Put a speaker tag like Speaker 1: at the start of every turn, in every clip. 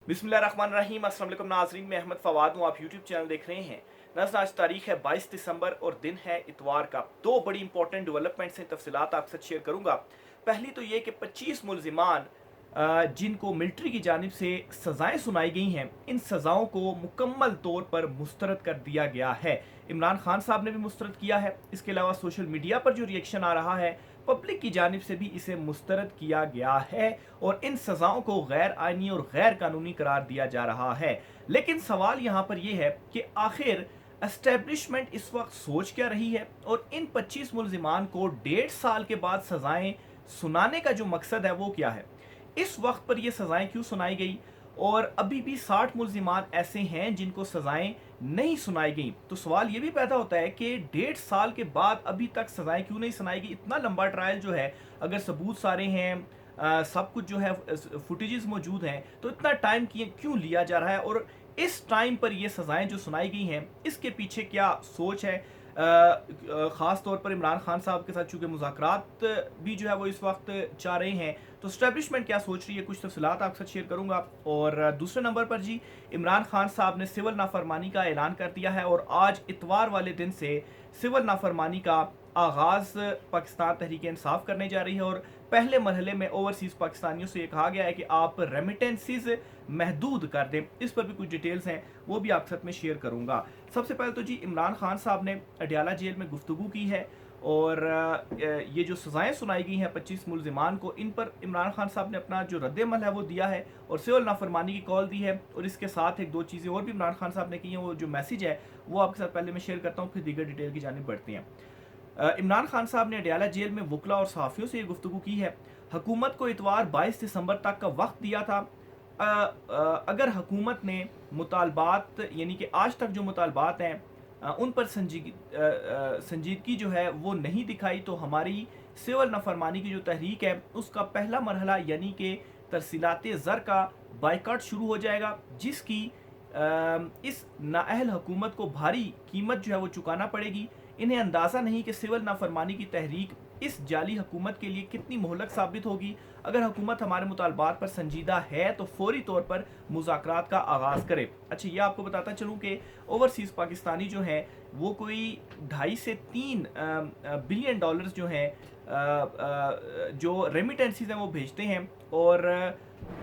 Speaker 1: बिस्मिल्लाहिर्रहमानिर्रहीम। अस्सलाम वालेकुम नाज़रीन, मैं अहमद फ़वाद हूँ। आप यूट्यूब चैनल देख रहे हैं। नाज़रीन, आज तारीख है 22 दिसंबर और दिन है इतवार का। दो बड़ी इंपॉर्टेंट डेवलपमेंट्स हैं, तफसीलात आपके साथ शेयर करूँगा। पहली तो ये कि 25 मुलजिमान जिनको मिलिट्री की जानिब से सज़ाएँ सुनाई गई हैं, इन सज़ाओं को मुकम्मल तौर पर मुस्तरद कर दिया गया है। इमरान खान साहब ने भी मुस्तरद किया है। इसके अलावा सोशल मीडिया पर जो रिएक्शन आ रहा है, पब्लिक की जानिब से भी इसे मुस्तरद किया गया है और इन सज़ाओं को गैर आइनी और गैर कानूनी करार दिया जा रहा है। लेकिन सवाल यहाँ पर यह है कि आखिर एस्टेब्लिशमेंट इस वक्त सोच क्या रही है और इन 25 मुलजिमान को 1.5 साल के बाद सज़ाएं सुनाने का जो मकसद है वो क्या है। इस वक्त पर यह सज़ाएं क्यों सुनाई गई और अभी भी 60 मुलजिमान ऐसे हैं जिनको सज़ाएं नहीं सुनाई गई। तो सवाल ये भी पैदा होता है कि 1.5 साल के बाद अभी तक सज़ाएं क्यों नहीं सुनाई गई। इतना लंबा ट्रायल जो है, अगर सबूत सारे हैं, सब कुछ जो है, फुटेजेस मौजूद हैं, तो इतना टाइम क्यों लिया जा रहा है और इस टाइम पर ये सज़ाएं जो सुनाई गई हैं, इसके पीछे क्या सोच है। ख़ास तौर पर इमरान खान साहब के साथ चूँकि मुज़ाकरात भी जो है वो इस वक्त चाह रहे हैं, तो इस्टेब्लिशमेंट क्या सोच रही है, कुछ तफसीलात आपके साथ शेयर करूँगा। और दूसरे नंबर पर जी, इमरान खान साहब ने सिविल नाफरमानी का ऐलान कर दिया है और आज इतवार वाले दिन से सिविल नाफरमानी का आगाज़ पाकिस्तान तहरीक इंसाफ करने जा रही है और पहले मरहले में ओवरसीज़ पाकिस्तानियों से ये कहा गया है कि आप रेमिटेंसीज महदूद कर दें। इस पर भी कुछ डिटेल्स हैं, वो भी आपके साथ में शेयर करूँगा। सबसे पहले तो जी, इमरान खान साहब ने अडयाला जेल में गुफ्तगू की है और ये जो सज़ाएं सुनाई गई हैं 25 मुलजिमान को, इन पर इमरान खान साहब ने अपना जो रद्द-ए-अमल है वो दिया है और सिविल नाफरमानी की कॉल दी है। और इसके साथ एक दो चीज़ें और भी इमरान खान साहब ने की हैं। वो जो मैसेज है वो आपके साथ पहले मैं शेयर करता हूँ, फिर दीगर डिटेल की जानिब बढ़ते हैं। इमरान खान साहब ने अडयाला जेल में वकला और सहाफ़ियों से ये गुफ्तगू की है। हुकूमत को इतवार 22 दिसंबर तक का वक्त दिया था। अगर हुकूमत ने मुतालबात, यानी कि आज तक जो मुतालबात हैं, उन पर संजीदगी जो है वो नहीं दिखाई, तो हमारी सिविल नाफरमानी की जो तहरीक है उसका पहला मरहला यानी कि तरसीलात ज़र का बाइकाट शुरू हो जाएगा, जिसकी इस नाअहल हुकूमत को भारी कीमत जो है वो चुकाना पड़ेगी। इन्हें अंदाज़ा नहीं कि सिविल नाफरमानी की तहरीक इस जाली हुकूमत के लिए कितनी मोहलक साबित होगी। अगर हुकूमत हमारे मुतालबात पर संजीदा है तो फौरी तौर पर मुज़ाकरात का आगाज़ करे। अच्छा, ये आपको बताता चलूँ कि ओवरसीज़ पाकिस्तानी जो हैं वो कोई 2.5 से 3 बिलियन डॉलर्स जो हैं, जो रेमिटेंसीज हैं वो भेजते हैं और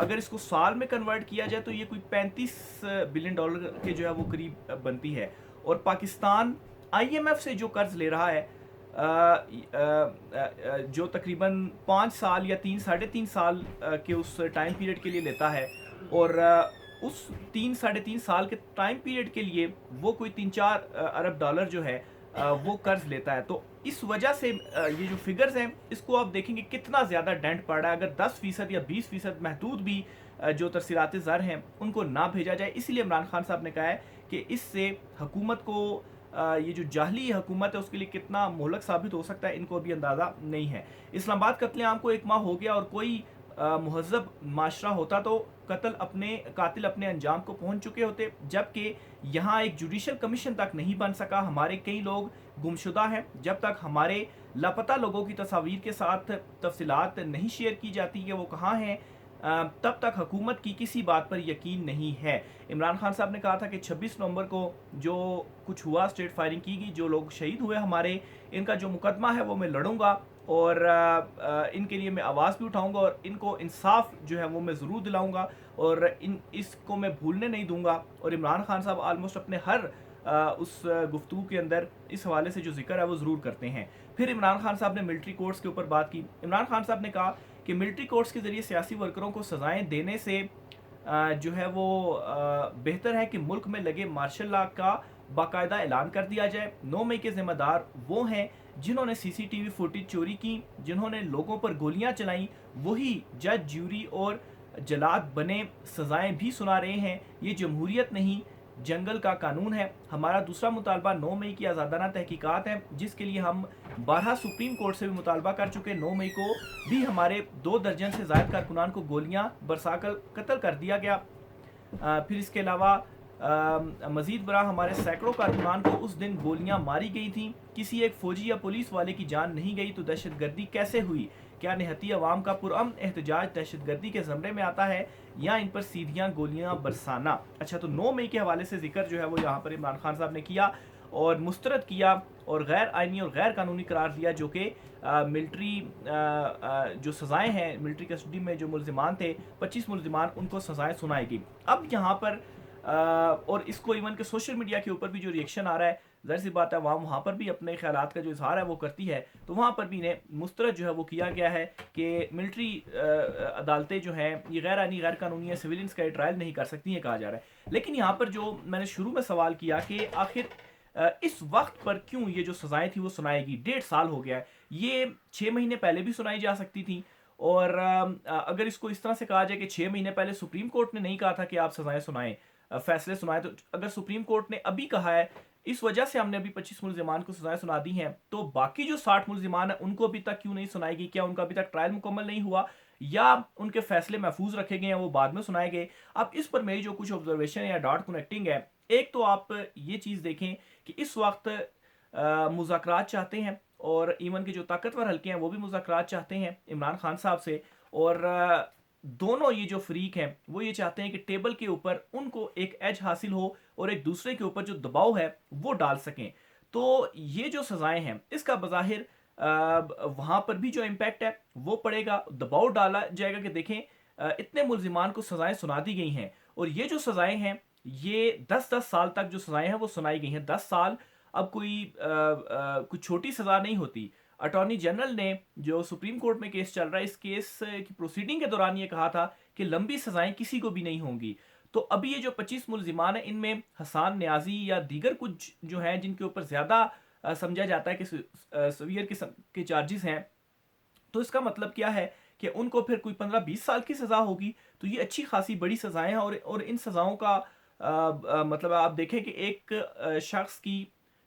Speaker 1: अगर इसको साल में कन्वर्ट किया जाए तो ये कोई 35 बिलियन डॉलर के जो है वो करीब बनती है। और पाकिस्तान IMF से जो कर्ज ले रहा है, जो तकरीबन 5 साल या 3 साढ़े 3 साल के उस टाइम पीरियड के लिए लेता है और उस 3 साढ़े 3 साल के टाइम पीरियड के लिए वो कोई 3-4 अरब डॉलर जो है वो कर्ज लेता है। तो इस वजह से ये जो फिगर्स हैं इसको आप देखेंगे कितना ज़्यादा डेंट पड़ रहा है। अगर 10% या 20% महदूद भी जो तरसीलात ज़र हैं उनको ना भेजा जाए। इसीलिए इमरान खान साहब ने कहा है कि इससे हुकूमत को, ये जो जाहली हुकूमत है उसके लिए कितना मोहलक साबित हो सकता है, इनको अभी अंदाज़ा नहीं है। इस्लामाबाद कत्लेआम को 1 माह हो गया और कोई महज़ब माशरा होता तो कातिल अपने अंजाम को पहुंच चुके होते, जबकि यहाँ एक जुडिशल कमीशन तक नहीं बन सका। हमारे कई लोग गुमशुदा हैं। जब तक हमारे लापता लोगों की तस्वीर के साथ तफसीलात नहीं शेयर की जाती कि वो कहाँ हैं, तब तक हुकूमत की किसी बात पर यकीन नहीं है। इमरान खान साहब ने कहा था कि 26 नवंबर को जो कुछ हुआ, स्ट्रेट फायरिंग की गई, जो लोग शहीद हुए हमारे, इनका जो मुकदमा है वो मैं लड़ूंगा और इनके लिए मैं आवाज़ भी उठाऊंगा और इनको इंसाफ जो है वो मैं ज़रूर दिलाऊंगा और इसको मैं भूलने नहीं दूंगा। और इमरान खान साहब आलमोस्ट अपने हर उस गुफ्तगू के अंदर इस हवाले से जो जिक्र है वो ज़रूर करते हैं। फिर इमरान खान साहब ने मिलिट्री कोर्ट्स के ऊपर बात की। इमरान खान साहब ने कहा कि मिलिट्री कोर्ट्स के ज़रिए सियासी वर्करों को सज़ाएं देने से जो है वो बेहतर है कि मुल्क में लगे मार्शल लॉ का बाकायदा ऐलान कर दिया जाए। 9 मई के ज़िम्मेदार वो हैं जिन्होंने CCTV फुटेज चोरी की, जिन्होंने लोगों पर गोलियां चलाई, वही जज, ज्यूरी और जलाद बने सज़ाएं भी सुना रहे हैं। ये जमहूरियत नहीं, जंगल का कानून है। हमारा दूसरा मुतालबा 9 मई की आज़ादाना तहकीकात है, जिसके लिए हम 12 सुप्रीम कोर्ट से भी मुतालबा कर चुके। 9 मई को भी हमारे 2 दर्जन से ज़ायद कारकुनान को गोलियां बरसाकर कत्ल कर दिया गया। फिर इसके अलावा मज़ीद बरा हमारे सैकड़ों कारकुनान को उस दिन गोलियां मारी गई थी। किसी एक फ़ौजी या पुलिस वाले की जान नहीं गई तो दहशत गर्दी कैसे हुई? क्या निहत्ती अवाम का पुरअमन एहतजाज दहशत गर्दी के ज़मरे में आता है? या इन पर सीधियां गोलियां बरसाना। अच्छा, तो 9 मई के हवाले से जिक्र जो है वो यहाँ पर इमरान खान साहब ने किया और मुस्तरद किया और गैर आइनी और गैर कानूनी करार दिया, जो कि मिलिट्री जो सज़ाएं हैं, मिलिट्री कस्टडी में जो मुलजिमान थे 25 मुलजिमान, उनको सज़ाएं सुनाई गई। अब यहाँ पर और इसको इवन के सोशल मीडिया के ऊपर भी जो रिएक्शन आ रहा है, ज़ाहिर सी बात है वहाँ पर भी अपने ख्यालात का जो इजहार है वो करती है, तो वहाँ पर भी इन्हें मुस्तरद जो है वो किया गया है कि मिलिट्री अदालतें जो हैं ये गैर आइनी गैर कानूनी या सिविलियंस का ट्रायल नहीं कर सकती, है कहा जा रहा है। लेकिन यहाँ पर जो मैंने शुरू में सवाल किया कि आखिर इस वक्त पर क्यों ये जो सजाएं थी वो सुनाएगी, 1.5 साल हो गया है, ये 6 महीने पहले भी सुनाई जा सकती थी। और अगर इसको इस तरह से कहा जाए कि 6 महीने पहले सुप्रीम कोर्ट ने नहीं कहा था कि आप सजाएं सुनाएं, फैसले सुनाएं, तो अगर सुप्रीम कोर्ट ने अभी कहा है इस वजह से हमने अभी 25 मुलजिमान को सजाएं सुना दी हैं, तो बाकी जो 60 मुलजिमान है उनको अभी तक क्यों नहीं सुनाएगी? क्या उनका अभी तक ट्रायल मुकम्मल नहीं हुआ या उनके फैसले महफूज रखे गए हैं, वो बाद में सुनाए गए? अब इस पर मेरी जो कुछ ऑब्जर्वेशन या डॉट कनेक्टिंग है, एक तो आप ये चीज़ देखें कि इस वक्त मुज़ाकरात चाहते हैं और इवन के जो ताकतवर हल्के हैं वो भी मुज़ाकरात चाहते हैं इमरान खान साहब से, और दोनों ये जो फरीक हैं वो ये चाहते हैं कि टेबल के ऊपर उनको एक एज हासिल हो और एक दूसरे के ऊपर जो दबाव है वो डाल सकें। तो ये जो सज़ाएं हैं इसका बज़ाहिर वहाँ पर भी जो इम्पैक्ट है वो पड़ेगा, दबाव डाला जाएगा कि देखें इतने मुलजिमान को सज़ाएं सुना दी गई हैं और ये जो सज़ाएं हैं ये 10-10 साल तक जो सज़ाएं हैं वो सुनाई गई हैं। 10 साल अब कुछ छोटी सज़ा नहीं होती। अटॉर्नी जनरल ने जो सुप्रीम कोर्ट में केस चल रहा है, इस केस की प्रोसीडिंग के दौरान ये कहा था कि लंबी सज़ाएं किसी को भी नहीं होंगी। तो अभी ये जो 25 मुलजिमान हैं इनमें हसान न्याजी या दीगर कुछ जो हैं जिनके ऊपर ज़्यादा समझा जाता है कि सवियर किस्म के चार्जेस हैं, तो इसका मतलब क्या है कि उनको फिर कोई 15-20 साल की सज़ा होगी। तो ये अच्छी खासी बड़ी सज़ाएं हैं और इन सज़ाओं का मतलब आप देखें कि एक शख्स की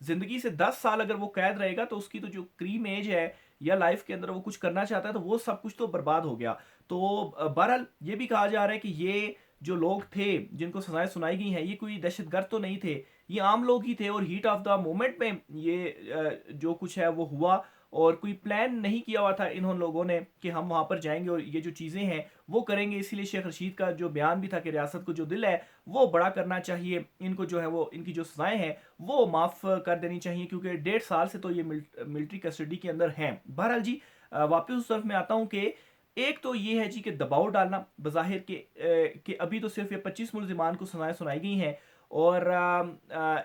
Speaker 1: ज़िंदगी से 10 साल अगर वो कैद रहेगा तो उसकी तो जो क्रीम एज है या लाइफ के अंदर वो कुछ करना चाहता है तो वो सब कुछ तो बर्बाद हो गया। तो बहरहाल ये भी कहा जा रहा है कि ये जो लोग थे जिनको सजाएं सुनाई गई हैं ये कोई दहशतगर्द तो नहीं थे, ये आम लोग ही थे और हीट ऑफ द मोमेंट में ये जो कुछ है वो हुआ और कोई प्लान नहीं किया हुआ था इन लोगों ने कि हम वहाँ पर जाएंगे और ये जो चीज़ें हैं वो करेंगे। इसीलिए शेख रशीद का जो बयान भी था कि रियासत को जो दिल है वो बड़ा करना चाहिए, इनको जो है वो इनकी जो सज़ाएं हैं वो माफ़ कर देनी चाहिए, क्योंकि 1.5 साल से तो ये मिलिट्री कस्टडी के अंदर हैं। बहरहाल जी वापस उस तरफ में आता हूँ कि एक तो ये है जी कि दबाव डालना बज़ाहिर कि अभी तो सिर्फ ये 25 मुलजिमान को सज़ाएं सुनाई गई हैं और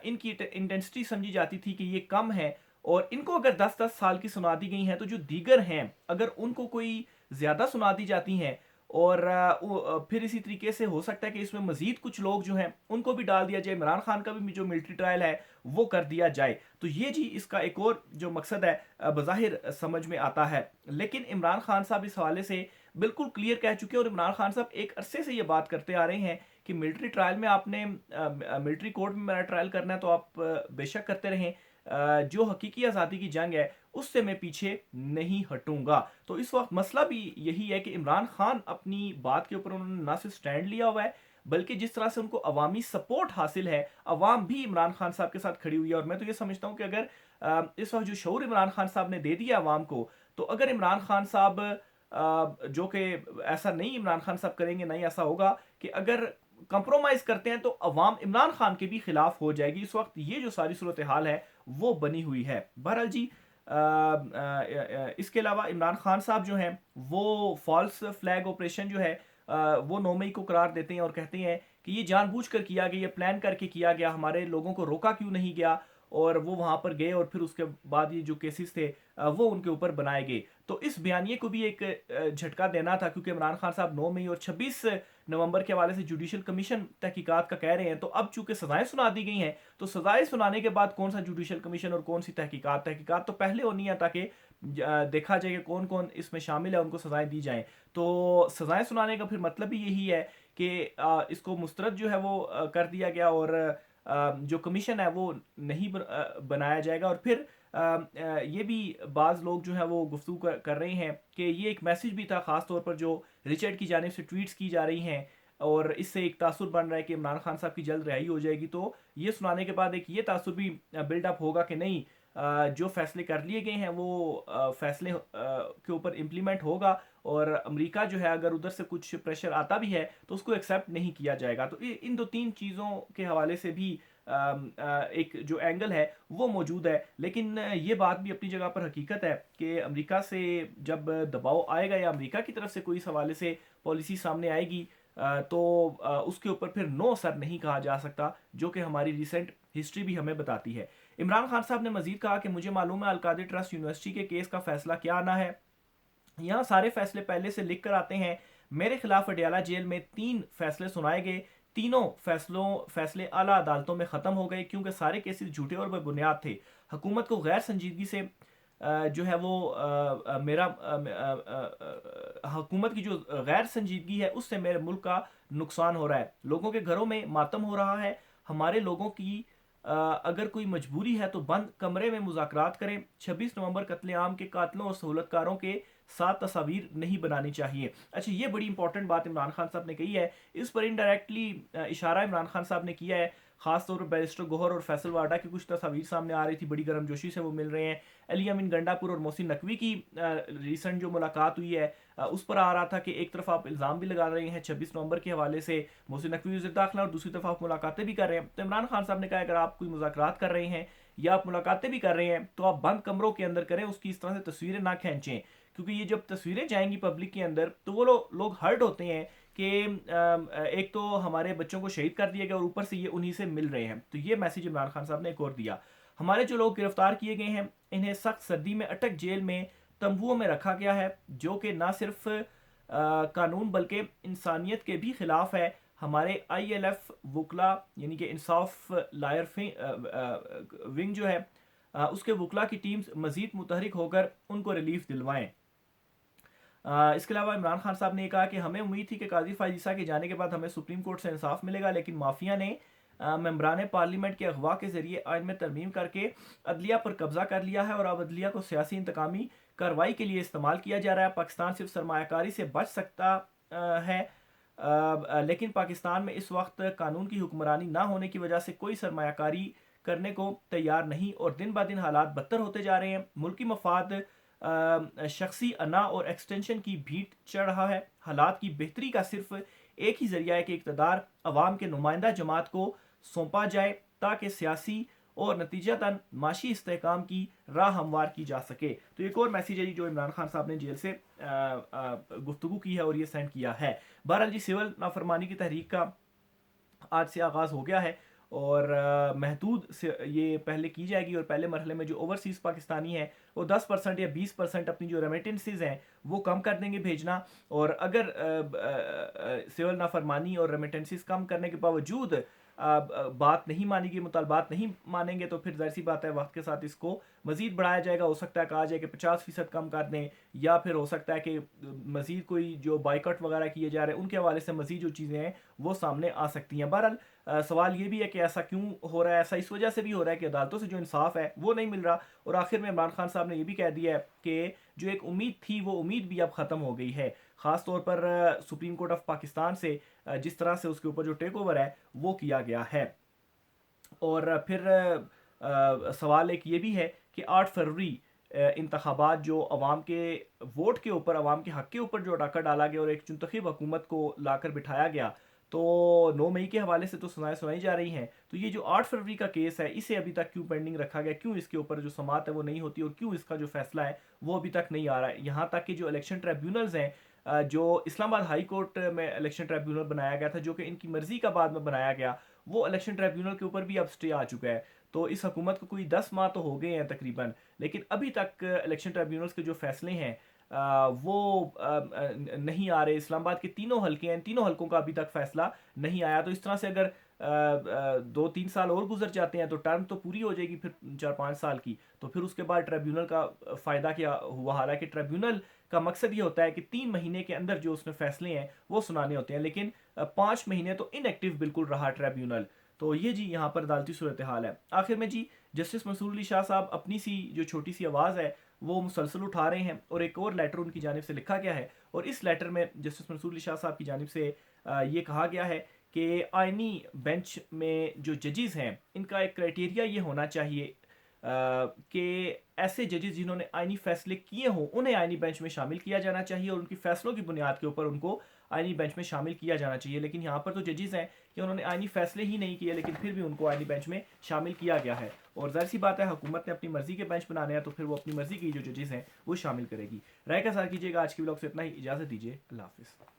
Speaker 1: इनकी इंटेंसिटी समझी जाती थी कि ये कम है और इनको अगर 10-10 साल की सुना दी गई हैं तो जो दीगर हैं अगर उनको कोई ज़्यादा सुना दी जाती हैं और फिर इसी तरीके से हो सकता है कि इसमें मज़ीद कुछ लोग जो हैं उनको भी डाल दिया जाए, इमरान खान का भी जो मिलिट्री ट्रायल है वो कर दिया जाए। तो ये जी इसका एक और जो मकसद है बज़ाहिर समझ में आता है। लेकिन इमरान खान साहब इस हवाले से बिल्कुल क्लियर कह चुके हैं और इमरान खान साहब एक अरसे से ये बात करते आ रहे हैं कि मिलिट्री ट्रायल में आपने मिलिट्री कोर्ट में मेरा ट्रायल करना है तो आप बेशक करते रहें, जो हकीकी आज़ादी की जंग है उससे मैं पीछे नहीं हटूंगा। तो इस वक्त मसला भी यही है कि इमरान खान अपनी बात के ऊपर उन्होंने ना सिर्फ स्टैंड लिया हुआ है बल्कि जिस तरह से उनको अवामी सपोर्ट हासिल है, अवाम भी इमरान खान साहब के साथ खड़ी हुई है। और मैं तो ये समझता हूँ कि अगर इस वक्त जो शऊर इमरान खान साहब ने दे दिया अवाम को, तो अगर इमरान खान साहब जो कि ऐसा नहीं इमरान खान साहब करेंगे, नहीं ऐसा होगा कि अगर कंप्रोमाइज करते हैं तो अवाम इमरान खान के भी खिलाफ हो जाएगी। इस वक्त ये जो सारी सूरत हाल है वो बनी हुई है। बहरहाल जी इसके अलावा इमरान खान साहब जो हैं वो फॉल्स फ्लैग ऑपरेशन जो है वो 9 मई को करार देते हैं और कहते हैं कि ये जानबूझकर किया गया, ये प्लान करके किया गया, हमारे लोगों को रोका क्यों नहीं गया, और वो वहाँ पर गए और फिर उसके बाद ये जो केसेस थे वो उनके ऊपर बनाए गए। तो इस बयानिए को भी एक झटका देना था, क्योंकि इमरान खान साहब 9 मई और 26 नवंबर के हवाले से जुडिशल कमीशन तहकीकात का कह रहे हैं। तो अब चूंकि सजाएं सुना दी गई हैं तो सजाएं सुनाने के बाद कौन सा जुडिशल कमीशन और कौन सी तहकीकात तो पहले होनी है ताकि देखा जाए कि कौन कौन इसमें शामिल है, उनको सजाएं दी जाएं। तो सजाएं सुनाने का फिर मतलब भी यही है कि इसको मुस्तरद जो है वो कर दिया गया और जो कमीशन है वो नहीं बनाया जाएगा। और फिर ये भी बाज़ लोग जो है वो गुफ्तगू कर रहे हैं कि ये एक मैसेज भी था ख़ास तौर पर जो रिचर्ड की जानिब से ट्वीट्स की जा रही हैं और इससे एक तासुर बन रहा है कि इमरान खान साहब की जल्द रिहाई हो जाएगी। तो ये सुनाने के बाद एक ये तासुर भी बिल्डअप होगा कि नहीं जो फैसले कर लिए गए हैं वो फैसले के ऊपर इम्प्लीमेंट होगा, और अमेरिका जो है अगर उधर से कुछ प्रेशर आता भी है तो उसको एक्सेप्ट नहीं किया जाएगा। तो इन दो तीन चीज़ों के हवाले से भी एक जो एंगल है वो मौजूद है। लेकिन ये बात भी अपनी जगह पर हकीकत है कि अमेरिका से जब दबाव आएगा या अमेरिका की तरफ से कोई इस हवाले से पॉलिसी सामने आएगी तो उसके ऊपर फिर नो सर नहीं कहा जा सकता, जो कि हमारी रिसेंट हिस्ट्री भी हमें बताती है। इमरान खान साहब ने मजीद कहा कि मुझे मालूम है अलकादिर ट्रस्ट यूनिवर्सिटी के केस का फैसला क्या आना है, यहाँ सारे फैसले पहले से लिख कर आते हैं। मेरे खिलाफ अडयाला जेल में 3 फैसले सुनाए गए, तीनों फैसले आला अदालतों में ख़त्म हो गए क्योंकि सारे केसेस झूठे और बेबुनियाद थे। हुकूमत को गैर संजीदगी से जो है वो मेरा हुकूमत की जो गैर संजीदगी है उससे मेरे मुल्क का नुकसान हो रहा है। लोगों के घरों में मातम हो रहा है। हमारे लोगों की अगर कोई मजबूरी है तो बंद कमरे में मुज़ाकरात करें। 26 नवंबर कत्लेआम के कातलों और सहूलतकारों के साथ तस्वीर नहीं बनानी चाहिए। अच्छा, ये बड़ी इंपॉर्टेंट बात इमरान खान साहब ने कही है। इस पर इनडायरेक्टली इशारा इमरान खान साहब ने किया है। खासतौर पर बैरिस्टर गोहर और फैसल वाडा की कुछ तस्वीर सामने आ रही थी, बड़ी गर्मजोशी से वो मिल रहे हैं। अली अमीन गंडापुर और मोहसिन नकवी की रिसेंट जो मुलाकात हुई है उस पर आ रहा था कि एक तरफ आप इल्ज़ाम भी लगा रहे हैं 26 नवंबर के हवाले से मोहसिन नकवी वज़ीर दाखिला, और दूसरी तरफ आप मुलाकातें भी कर रहे हैं। तो इमरान खान साहब ने कहा अगर आप कोई मुज़ाकरात कर रहे हैं या आप मुलाकातें भी कर रहे हैं तो आप बंद कमरों के अंदर करें, उसकी इस तरह से तस्वीरें ना खींचें, क्योंकि ये जब तस्वीरें जाएंगी पब्लिक के अंदर तो वो लोग हर्ट होते हैं कि एक तो हमारे बच्चों को शहीद कर दिया गया और ऊपर से ये उन्हीं से मिल रहे हैं। तो ये मैसेज इमरान खान साहब ने एक और दिया। हमारे जो लोग गिरफ्तार किए गए हैं इन्हें सख्त सर्दी में अटक जेल में तंबुओं में रखा गया है, जो कि ना सिर्फ कानून बल्कि इंसानियत के भी खिलाफ है। हमारे ILF वकला यानी कि इंसाफ लायर विंग जो है उसके वकला की टीम्स मजीद मुतहरिक होकर उनको रिलीफ दिलवाएं। इसके अलावा इमरान खान साहब ने कहा कि हमें उम्मीद थी कि काजी फायज ईसा के जाने के बाद हमें सुप्रीम कोर्ट से इंसाफ मिलेगा, लेकिन माफिया ने मेम्बरान पार्लियामेंट के अगवा के जरिए आइन में तरमीम करके अदलिया पर कब्जा कर लिया है और अब अदलिया को सियासी इंतकामी कार्रवाई के लिए इस्तेमाल किया जा रहा है। पाकिस्तान सिर्फ सरमायाकारी से बच सकता है, लेकिन पाकिस्तान में इस वक्त कानून की हुक्मरानी ना होने की वजह से कोई सरमायाकारी करने को तैयार नहीं और दिन ब दिन हालात बदतर होते जा रहे हैं। मुल्की मफाद शख्सी अना और एक्सटेंशन की भीड़ चढ़ रहा है। हालात की बेहतरी का सिर्फ एक ही जरिया है कि इक़्तिदार अवाम के नुमाइंदा जमात को सौंपा जाए ताकि सियासी और नतीजतन माशी इस्तेहकाम की राह हमवार की जा सके। तो एक और मैसेज है जो इमरान खान साहब ने जेल से गुफ्तगू की है और ये सेंड किया है। बहरहाल जी, सिविल नाफरमानी की तहरीक का आज से आगाज़ हो गया है और महदूद से ये पहले की जाएगी और पहले मरहले में जो ओवरसीज़ पाकिस्तानी हैं वो 10% या 20% अपनी जो रेमिटेंसेज हैं वो कम कर देंगे भेजना। और अगर सिविल नाफरमानी और रेमिटेंसेज कम करने के बावजूद बात नहीं मानेगी, मुतालबात नहीं मानेंगे तो फिर जाहिर सी बात है वक्त के साथ इसको मज़ीद बढ़ाया जाएगा। हो सकता है कहा जाए कि 50% कम कर दें, या फिर हो सकता है कि मज़ीद कोई जो बाइकआउट वगैरह किए जा रहे हैं उनके हवाले से मज़ीद जो चीज़ें हैं वो सामने आ सकती हैं। बहरहाल सवाल ये भी है कि ऐसा क्यों हो रहा है। ऐसा इस वजह से भी हो रहा है कि अदालतों से जो इंसाफ है वो नहीं मिल रहा। और आखिर में इमरान खान साहब ने ये भी कह दिया है कि जो एक उम्मीद थी वो उम्मीद भी अब ख़त्म हो गई है, ख़ास तौर पर सुप्रीम कोर्ट ऑफ पाकिस्तान से जिस तरह से उसके ऊपर जो टेक ओवर है वो किया गया है। और फिर सवाल एक ये भी है कि 8 फरवरी इंतखाबात जो अवाम के वोट के ऊपर, अवाम के हक़ के ऊपर जो डाका डाला गया और एक मुंतखब हुकूमत को लाकर बिठाया गया, तो 9 मई के हवाले से तो सुनाई जा रही हैं। तो ये जो 8 फरवरी का केस है इसे अभी तक क्यों पेंडिंग रखा गया, क्यों इसके ऊपर जो समाअत है वो नहीं होती और क्यों इसका जो फैसला है वो अभी तक नहीं आ रहा है। यहाँ तक कि जो इलेक्शन ट्रिब्यूनल्स हैं, जो इस्लामाबाद हाई कोर्ट में इलेक्शन ट्रिब्यूनल बनाया गया था जो कि इनकी मर्जी का बाद में बनाया गया, वो इलेक्शन ट्रिब्यूनल के ऊपर भी अब स्टे आ चुका है। तो इस हुकूमत को कोई 10 माह तो हो गए हैं तकरीबन, लेकिन अभी तक इलेक्शन ट्रिब्यूनल्स के जो फैसले हैं वो नहीं आ रहे। इस्लामाबाद के 3 हल्के हैं, 3 हल्कों का अभी तक फैसला नहीं आया। तो इस तरह से अगर 2-3 साल और गुजर जाते हैं तो टर्म तो पूरी हो जाएगी फिर 4-5 साल की, तो फिर उसके बाद ट्रिब्यूनल का फ़ायदा क्या हुआ। हालांकि ट्रिब्यूनल का मकसद ये होता है कि 3 महीने के अंदर जो उसमें फैसले हैं वो सुनाने होते हैं, लेकिन 5 महीने तो इनएक्टिव बिल्कुल रहा ट्रिब्यूनल। तो ये जी यहाँ पर अदालती सूरत हाल है। आखिर में जी जस्टिस मंसूर अली शाह साहब अपनी सी जो छोटी सी आवाज़ है वो मुसलसल उठा रहे हैं और एक और लेटर उनकी जानिब से लिखा गया है। और इस लेटर में जस्टिस मंसूर अली शाह साहब की जानिब से ये कहा गया है कि आइनी बेंच में जो जजेस हैं इनका एक क्राइटेरिया ये होना चाहिए कि ऐसे जजेस जिन्होंने आईनी फैसले किए हों उन्हें आईनी बेंच में शामिल किया जाना चाहिए और उनकी फैसलों की बुनियाद के ऊपर उनको आईनी बेंच में शामिल किया जाना चाहिए। लेकिन यहाँ पर तो जजेस हैं कि उन्होंने आईनी फैसले ही नहीं किए, लेकिन फिर भी उनको आईनी बेंच में शामिल किया गया है। और जाहिर सी बात है, हुकूमत ने अपनी मर्जी के बेंच बनाने हैं तो फिर वो अपनी मर्जी की जो जजेस हैं वो शामिल करेगी। राय का साथ कीजिएगा। आज की व्लॉग से इतना ही, इजाज़त दीजिए। अल्लाह हाफिज़।